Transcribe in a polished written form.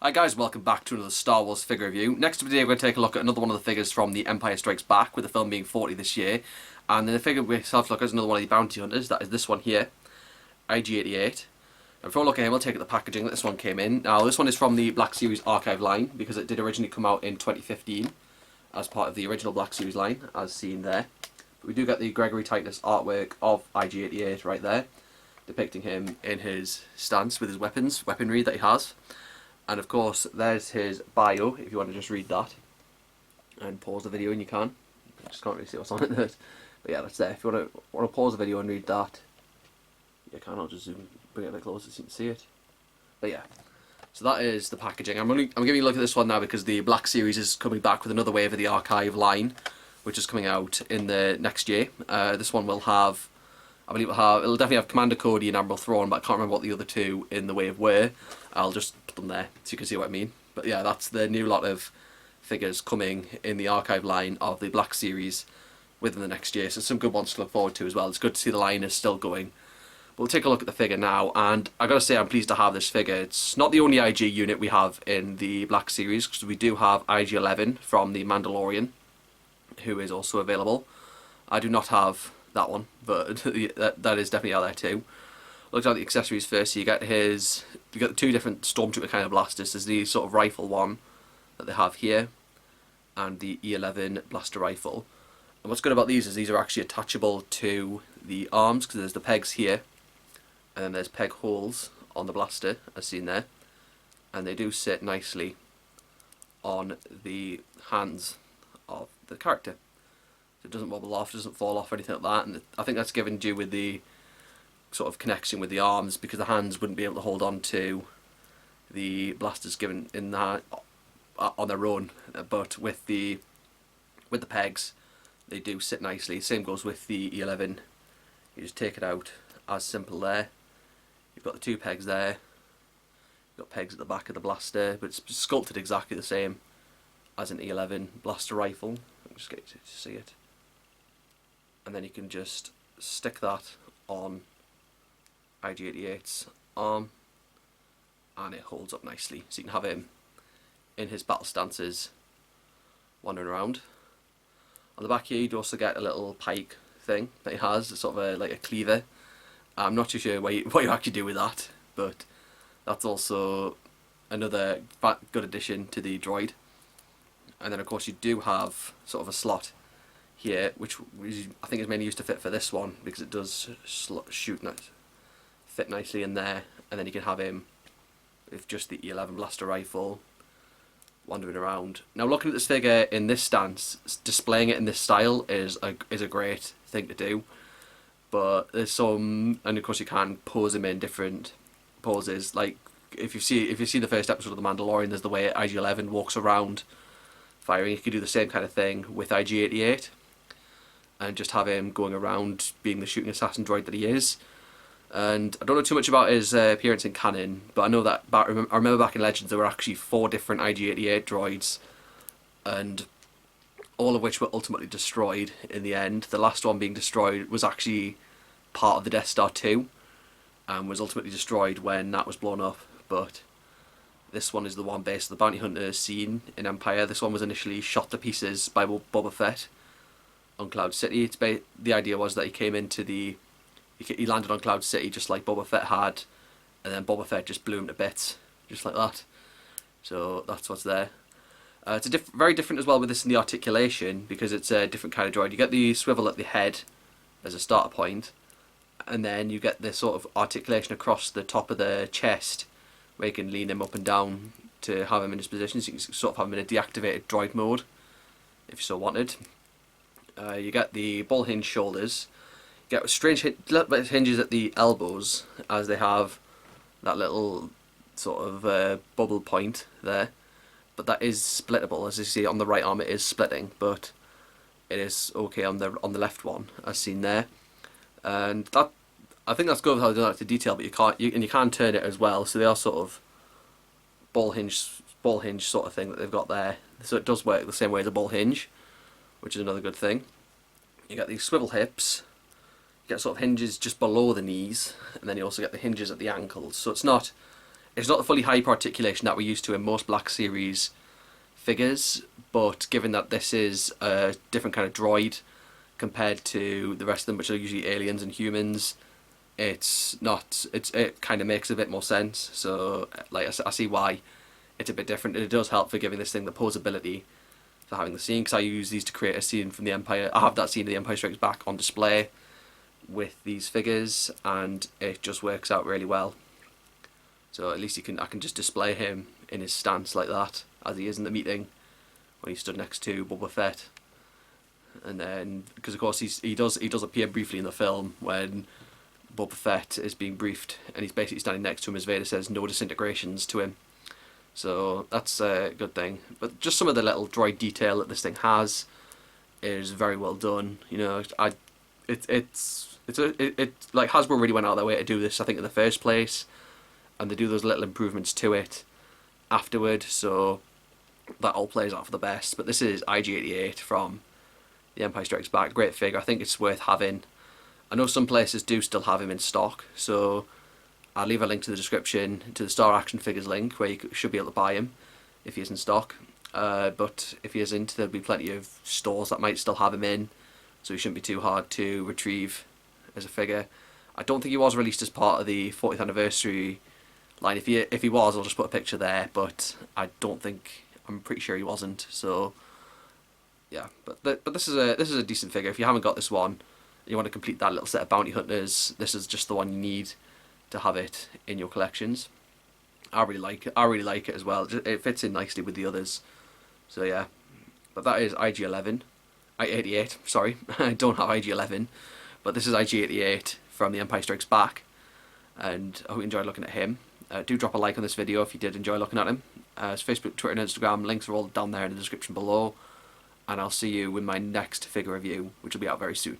Hi guys, welcome back to another Star Wars figure review. Next video we're going to take a look at another one of the figures from The Empire Strikes Back, with the film being 40 this year. And then the figure we have to look at is another one of the bounty hunters, that is this one here, IG-88. And before we look at him, we'll take at the packaging that this one came in. Now this one is from the Black Series archive line, because it did originally come out in 2015 as part of the original Black Series line, as seen there. But we do get the Gregory Titus artwork of IG-88 right there, depicting him in his stance with his weaponry that he has. And of course, there's his bio, if you want to just read that. And pause the video and you can. I just can't really see what's on it. But yeah, that's there. If you want to pause the video and read that, you can. I'll just bring it a bit closer so you can see it. But yeah, so that is the packaging. I'm giving you a look at this one now because the Black Series is coming back with another wave of the archive line, which is coming out in the next year. This one will have, I believe it'll definitely have Commander Cody and Admiral Thrawn, but I can't remember what the other two in the wave were. I'll just put them there so you can see what I mean. But yeah, that's the new lot of figures coming in the archive line of the Black Series within the next year. So some good ones to look forward to as well. It's good to see the line is still going. But we'll take a look at the figure now, and I gotta say I'm pleased to have this figure. It's not the only IG unit we have in the Black Series, because we do have IG-11 from the Mandalorian, who is also available. I do not have that one, but that is definitely out there too. Look at the accessories first. So you get the two different Stormtrooper kind of blasters. There's the sort of rifle one that they have here, and the E11 blaster rifle. And what's good about these is these are actually attachable to the arms, because there's the pegs here, and then there's peg holes on the blaster, as seen there, and they do sit nicely on the hands of the character. So it doesn't wobble off, doesn't fall off, or anything like that. And I think that's given due with the sort of connection with the arms, because the hands wouldn't be able to hold on to the blasters given in that on their own, but with the pegs they do sit nicely. Same goes with the E11. You just take it out as simple there. You've got the two pegs there, you've got pegs at the back of the blaster, but it's sculpted exactly the same as an E11 blaster rifle. Let me just get you to see it, and then you can just stick that on IG-88's arm, and it holds up nicely, so you can have him in his battle stances wandering around. On the back here you do also get a little pike thing that he has. It's sort of like a cleaver. I'm not too sure what you actually do with that, but that's also another good addition to the droid. And then of course you do have sort of a slot here, which I think is mainly used to fit for this one, because it does fit nicely in there, and then you can have him with just the E11 blaster rifle wandering around. Now looking at this figure in this stance, displaying it in this style is a great thing to do, but there's some, and of course you can pose him in different poses. Like if you see the first episode of The Mandalorian, there's the way IG-11 walks around firing. You could do the same kind of thing with IG-88 and just have him going around being the shooting assassin droid that he is. And I don't know too much about his appearance in canon, but I know that I remember back in Legends there were actually 4 different IG-88 droids, and all of which were ultimately destroyed in the end. The last one being destroyed was actually part of the Death Star 2, and was ultimately destroyed when that was blown up. But this one is the one based on the bounty hunter scene in Empire. This one was initially shot to pieces by Boba Fett on Cloud City. The idea was that he came into he landed on Cloud City just like Boba Fett had, and then Boba Fett just blew him to bits, just like that. So that's what's there. It's very different as well with this in the articulation, because it's a different kind of droid. You get the swivel at the head as a starter point, and then you get this sort of articulation across the top of the chest, where you can lean him up and down to have him in his position, so you can sort of have him in a deactivated droid mode, if you so wanted. You get the ball hinge shoulders. You get strange little bit of hinges at the elbows, as they have that little sort of bubble point there. But that is splittable, as you see on the right arm. It is splitting, but it is okay on the left one, as seen there. And that, I think that's good with how they like to detail, but you can turn it as well. So they are sort of ball hinge sort of thing that they've got there. So it does work the same way as a ball hinge, which is another good thing. You get these swivel hips. You get sort of hinges just below the knees, and then you also get the hinges at the ankles. So it's not it's not the fully hyper articulation that we're used to in most Black Series figures, but given that this is a different kind of droid compared to the rest of them, which are usually aliens and humans, it kind of makes a bit more sense. So like I see why it's a bit different. It does help for giving this thing the posability for having the scene, because I use these to create a scene from the Empire. I have that scene of the Empire Strikes Back on display with these figures, and it just works out really well. So at least I can just display him in his stance like that, as he is in the meeting when he stood next to Boba Fett. And then, because of course he does appear briefly in the film when Boba Fett is being briefed, and he's basically standing next to him as Vader says "no disintegrations" to him. So that's a good thing. But just some of the little droid detail that this thing has is very well done. You know, it's like Hasbro really went out of their way to do this, I think, in the first place, and they do those little improvements to it afterward, so that all plays out for the best. But this is IG-88 from The Empire Strikes Back. Great figure. I think it's worth having. I know some places do still have him in stock, so I'll leave a link to the description to the Star Action Figures link where you should be able to buy him if he is in stock. But if he isn't, there'll be plenty of stores that might still have him in, so he shouldn't be too hard to retrieve as a figure. I don't think he was released as part of the 40th anniversary line. If he was, I'll just put a picture there, but I'm pretty sure he wasn't. So yeah, but this is a decent figure. If you haven't got this one, and you want to complete that little set of bounty hunters, this is just the one you need to have it in your collections. I really like it as well. It fits in nicely with the others. So yeah, but that is IG-11. IG-88, sorry. I don't have IG-11, but this is IG-88 from The Empire Strikes Back, and I hope you enjoyed looking at him. Do drop a like on this video if you did enjoy looking at him. His Facebook, Twitter and Instagram links are all down there in the description below, and I'll see you with my next figure review, which will be out very soon.